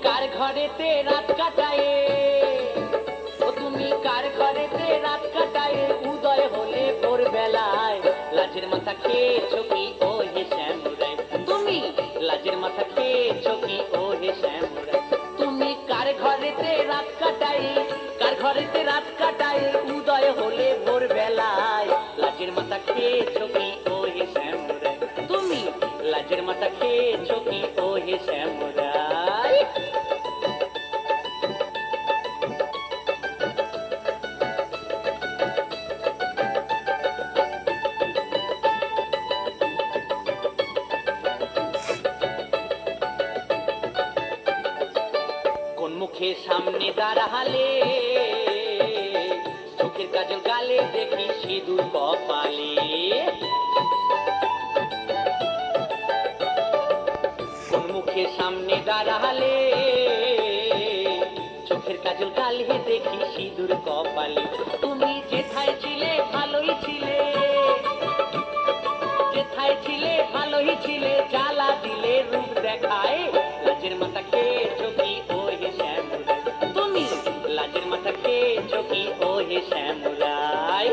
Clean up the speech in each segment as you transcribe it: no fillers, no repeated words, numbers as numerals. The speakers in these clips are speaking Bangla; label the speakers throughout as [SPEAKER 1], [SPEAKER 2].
[SPEAKER 1] কার ঘরেতে রাত কাটায়ে, ও তুমি কার ঘরেতে রাত কাটায়ে, উদয় হলে ভোরবেলায় লাজের মাথা খেয়েছো কি ও হে শ্যামরাই, তুমি লাজের মাথা খেয়েছো কি ও হে শ্যামরাই। তুমি কার ঘরেতে রাত কাটায়ে, কার ঘরেতে রাত কাটায়ে, উদয় হলে ভোরবেলায় লাজের মাথা খেয়েছো কি ও হে শ্যামরাই, তুমি লাজের মাথা খেয়েছো কি ও হে শ্যামরাই। কোন মুখে সামনে দাঁড়ালে, চোখের কাজল গালে দেখি সিঁদুর কপালে। কোন মুখে সামনে দাঁড়ালে, চোখের কাজল গালে দেখি সিঁদুর কপালে। তুমি যেথায় ছিলে ভালোই ছিলে, যেথায় ছিলে ভালোই ছিলে, জ্বালা দিলে রূপ দেখায় লাজের মাথা খেয়েছো কি ও হে শ্যামরাই, তুমি লাজের মাথা খেয়েছো কি ও হে শ্যামরাই।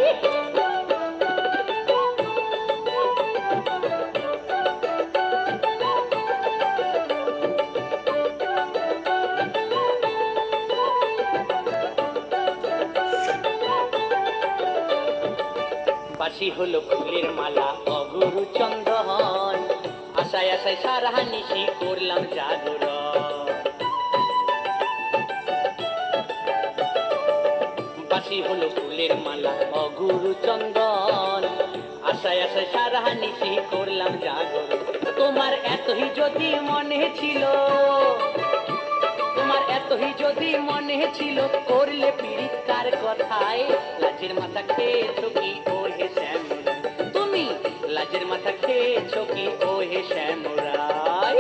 [SPEAKER 1] বাসি হলো ফুলের মালা অগুরু চন্দন, আশায় আশায় সারা নিশি করলাম জাগরণ। বাসি হলো ফুলের মালা অগুরু চন্দন, আশায় আশায় সারা নিশি করলাম জাগরণ। তোমার এতই যদি মনে ছিল, তোমার এতই যদি মনে ছিল, করলে পীড়িত কার কথায় লাজের মাথা খেয়েছো কি ও হে শ্যামরাই, তুমি লাজের মাথা খেয়েছো কি ও হে শ্যামরাই।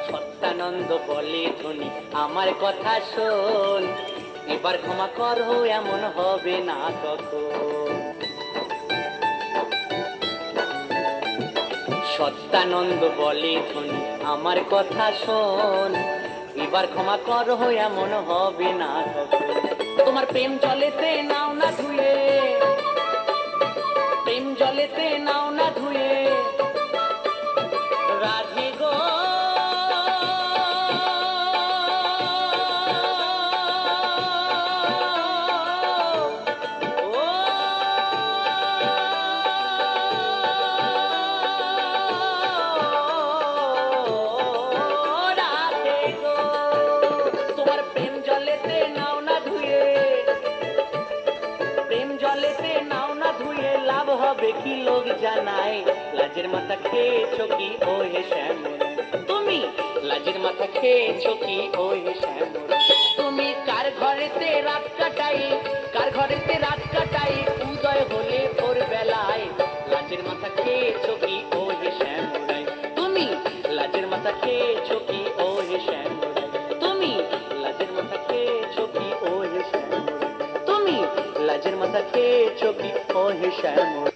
[SPEAKER 1] সত্যানন্দ বলে ধনী আমার কথা শোন, এবার ক্ষমা করো এমন হবে না কখন। সত্যানন্দ বলে ধনী আমার কথা শোন, এবার ক্ষমা করো এমন হবে না কখন। তোমার প্রেম জলেতে নাও না ধুয়ে, প্রেম জলেতে নাও না ধুয়ে, রাধে গো হবে কি লোক জানায় লাজের মাথা খেয়েছো কি ও হে শ্যামরাই, তুমি লাজের মাথা খেয়েছো কি ও হে শ্যামরাই। তুমি কার ঘরেতে রাত কাটাই, কার ঘরেতে রাত কাটাই, উদয় হলে ভোরবেলায় লাজের মাথা খেয়েছো কি ও হে শ্যামরাই, তুমি লাজের মাথা খেয়েছো কি ও হে শ্যামরাই, তুমি লাজের মাথা খেয়েছো কি ও হে শ্যামরাই, তুমি লাজের মাথা খেয়েছো কি ও হে শ্যামরাই।